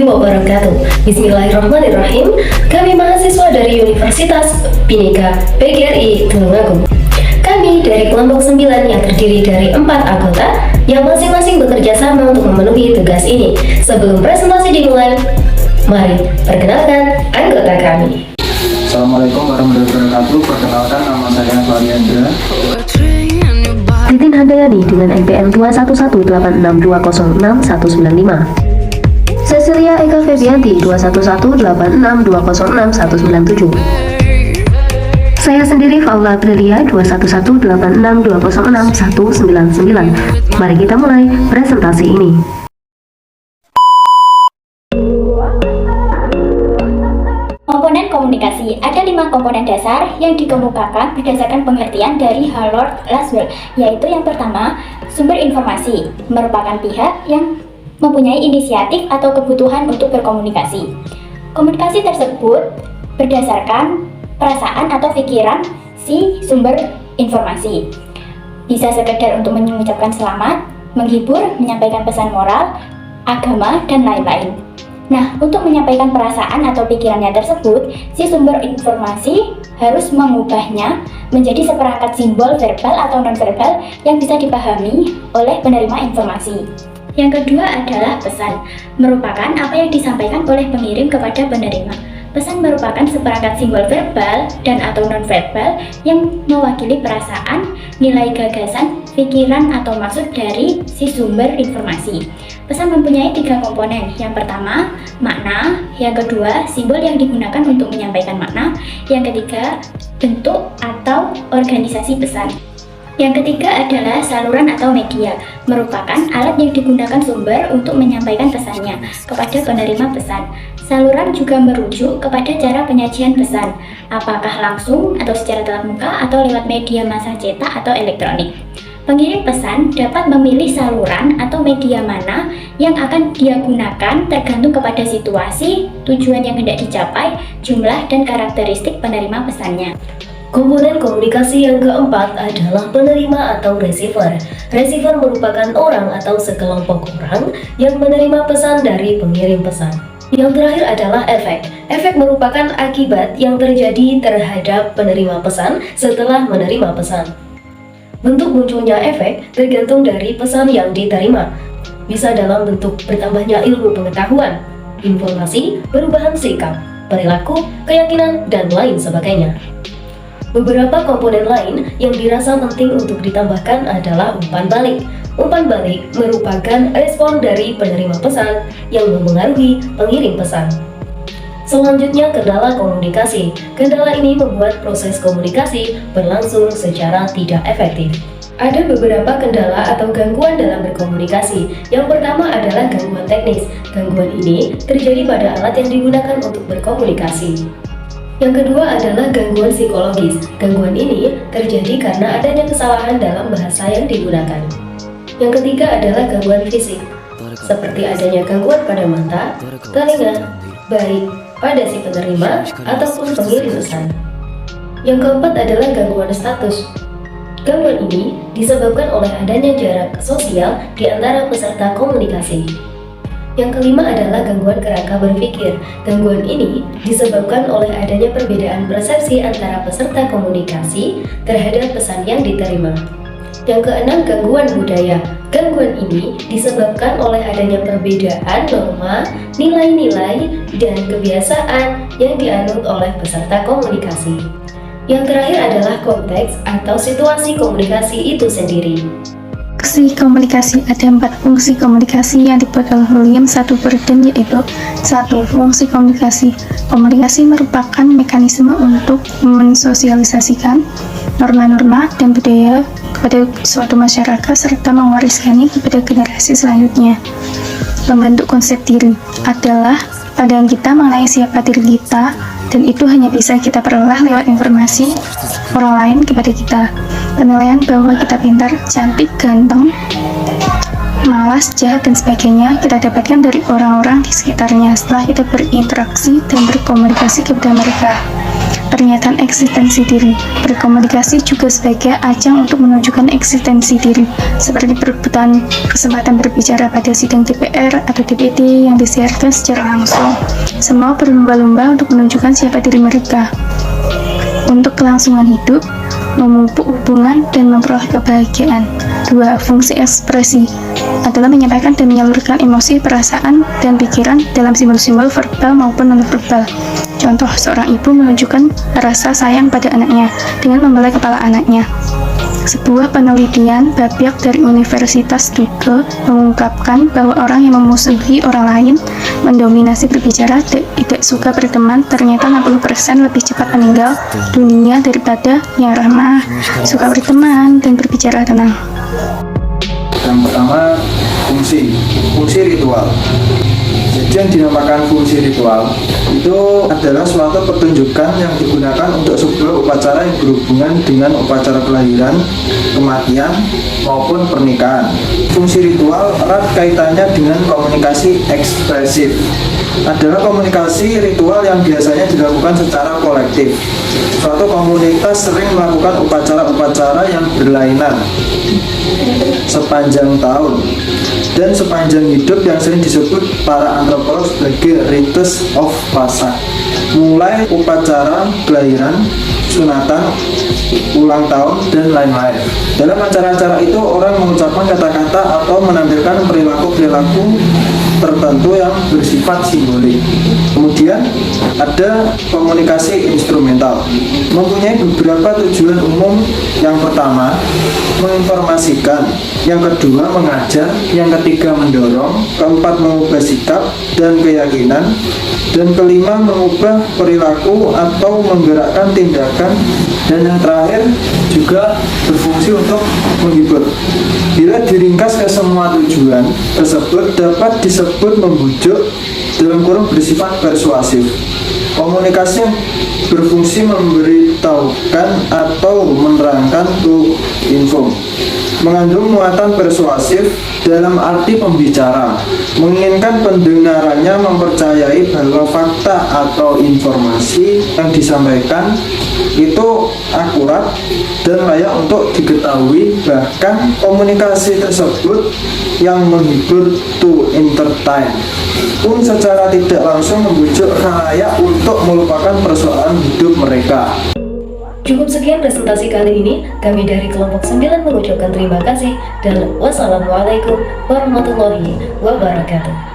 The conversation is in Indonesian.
warahmatullahi wabarakatuh. Bismillahirrahmanirrahim. Kami mahasiswa dari Universitas Bhinneka PGRI Tulungagung. Kami dari kelompok 9 yang terdiri dari 4 anggota yang masing-masing bekerja sama untuk memenuhi tugas ini. Sebelum presentasi dimulai, mari perkenalkan anggota kami. Assalamualaikum warahmatullahi wabarakatuh. Perkenalkan, nama saya Faryandra. Titin Handayani dengan NPM 21186206195. Cecilia Eka Febianti 21186206197. Saya sendiri Faula Aprilia 21186206199. Mari kita mulai presentasi ini. Komponen komunikasi. Ada 5 komponen dasar yang dikemukakan berdasarkan pengertian dari Harold Laswell, yaitu yang pertama, sumber informasi, merupakan pihak yang mempunyai inisiatif atau kebutuhan untuk berkomunikasi. Komunikasi tersebut berdasarkan perasaan atau pikiran si sumber informasi. Bisa sekedar untuk mengucapkan selamat, menghibur, menyampaikan pesan moral, agama, dan lain-lain. Nah, untuk menyampaikan perasaan atau pikirannya tersebut, si sumber informasi harus mengubahnya menjadi seperangkat simbol verbal atau non-verbal yang bisa dipahami oleh penerima informasi. Yang kedua adalah pesan, merupakan apa yang disampaikan oleh pengirim kepada penerima. Pesan merupakan seperangkat simbol verbal dan atau non-verbal yang mewakili perasaan, nilai gagasan, pikiran atau maksud dari si sumber informasi. Pesan mempunyai 3 komponen. Yang pertama, makna. Yang kedua, simbol yang digunakan untuk menyampaikan makna. Yang ketiga, bentuk atau organisasi pesan. Yang ketiga adalah saluran atau media, merupakan alat yang digunakan sumber untuk menyampaikan pesannya kepada penerima pesan. Saluran juga merujuk kepada cara penyajian pesan, apakah langsung atau secara tatap muka atau lewat media massa cetak atau elektronik. Pengirim pesan dapat memilih saluran atau media mana yang akan dia gunakan tergantung kepada situasi, tujuan yang hendak dicapai, jumlah, dan karakteristik penerima pesannya. Komponen komunikasi yang keempat adalah penerima atau receiver. Receiver merupakan orang atau sekelompok orang yang menerima pesan dari pengirim pesan. Yang terakhir adalah efek. Efek merupakan akibat yang terjadi terhadap penerima pesan setelah menerima pesan. Bentuk munculnya efek tergantung dari pesan yang diterima. Bisa dalam bentuk bertambahnya ilmu pengetahuan, informasi, perubahan sikap, perilaku, keyakinan, dan lain sebagainya. Beberapa komponen lain yang dirasa penting untuk ditambahkan adalah umpan balik. Umpan balik merupakan respon dari penerima pesan yang mempengaruhi pengirim pesan. Selanjutnya, kendala komunikasi. Kendala ini membuat proses komunikasi berlangsung secara tidak efektif. Ada beberapa kendala atau gangguan dalam berkomunikasi. Yang pertama adalah gangguan teknis. Gangguan ini terjadi pada alat yang digunakan untuk berkomunikasi. Yang kedua adalah gangguan psikologis. Gangguan ini terjadi karena adanya kesalahan dalam bahasa yang digunakan. Yang ketiga adalah gangguan fisik, seperti adanya gangguan pada mata, telinga, baik pada si penerima ataupun pengirim pesan. Yang keempat adalah gangguan status. Gangguan ini disebabkan oleh adanya jarak sosial di antara peserta komunikasi. Yang kelima adalah gangguan kerangka berpikir. Gangguan ini disebabkan oleh adanya perbedaan persepsi antara peserta komunikasi terhadap pesan yang diterima. Yang keenam, gangguan budaya. Gangguan ini disebabkan oleh adanya perbedaan norma, nilai-nilai, dan kebiasaan yang dianut oleh peserta komunikasi. Yang terakhir adalah konteks atau situasi komunikasi itu sendiri. Fungsi komunikasi. Ada 4 fungsi komunikasi yang dibuat oleh William Burden, yaitu 1. Fungsi komunikasi. Komunikasi merupakan mekanisme untuk mensosialisasikan norma-norma dan budaya kepada suatu masyarakat serta mewariskannya kepada generasi selanjutnya. Membentuk konsep diri adalah pandangan kita mengenai siapa diri kita, dan itu hanya bisa kita peroleh lewat informasi orang lain kepada kita. Penilaian bahwa kita pintar, cantik, ganteng, malas, jahat, dan sebagainya kita dapatkan dari orang-orang di sekitarnya setelah kita berinteraksi dan berkomunikasi kepada mereka. pernyataan eksistensi diri. Berkomunikasi juga sebagai ajang untuk menunjukkan eksistensi diri, seperti perebutan kesempatan berbicara pada sidang DPR atau DPD yang disiarkan secara langsung. Semua berlomba-lomba untuk menunjukkan siapa diri mereka. Untuk kelangsungan hidup, memupuk hubungan dan memperoleh kebahagiaan. 2. Fungsi ekspresi adalah menyampaikan dan menyalurkan emosi, perasaan, dan pikiran dalam simbol-simbol verbal maupun non-verbal. Contoh, seorang ibu menunjukkan rasa sayang pada anaknya dengan membelai kepala anaknya. Sebuah penelitian Babyak dari Universitas Duke mengungkapkan bahwa orang yang memusuhi orang lain, mendominasi berbicara, tidak suka berteman, ternyata 60% lebih cepat meninggal dunia daripada yang ramah, suka berteman, dan berbicara tenang. Yang pertama, fungsi ritual. Jadi yang dinamakan fungsi ritual itu adalah suatu pertunjukan yang digunakan untuk sebuah upacara yang berhubungan dengan upacara kelahiran, kematian, maupun pernikahan. Fungsi ritual erat kaitannya dengan komunikasi ekspresif. Adalah komunikasi ritual yang biasanya dilakukan secara kolektif. Suatu komunitas sering melakukan upacara-upacara yang berlainan sepanjang tahun dan sepanjang hidup yang sering disebut para antropolog sebagai rites of passage. Mulai upacara kelahiran, sunatan, ulang tahun, dan lain-lain. Dalam acara-acara itu orang mengucapkan kata-kata atau menampilkan perilaku-perilaku tertentu yang bersifat simbolik. Kemudian ada komunikasi instrumental, mempunyai beberapa tujuan umum. Yang pertama, menginformasikan. Yang kedua, mengajar. Yang ketiga, mendorong. Keempat, mengubah sikap dan keyakinan. Dan kelima, mengubah perilaku atau menggerakkan tindakan. Dan yang terakhir juga berfungsi untuk menghibur. Bila diringkas ke semua tujuan tersebut dapat disebut membujuk, dalam kurung bersifat persuasif. Komunikasi yang berfungsi memberitahukan atau menerangkan to info, mengandung muatan persuasif dalam arti pembicara, menginginkan pendengarannya mempercayai bahwa fakta atau informasi yang disampaikan itu akurat dan layak untuk diketahui. Bahkan komunikasi tersebut yang menghibur to entertain pun secara tidak langsung membujuk khalayak untuk melupakan persoalan hidup mereka. Cukup sekian presentasi kali ini. Kami dari kelompok 9 mengucapkan terima kasih dan wassalamualaikum warahmatullahi wabarakatuh.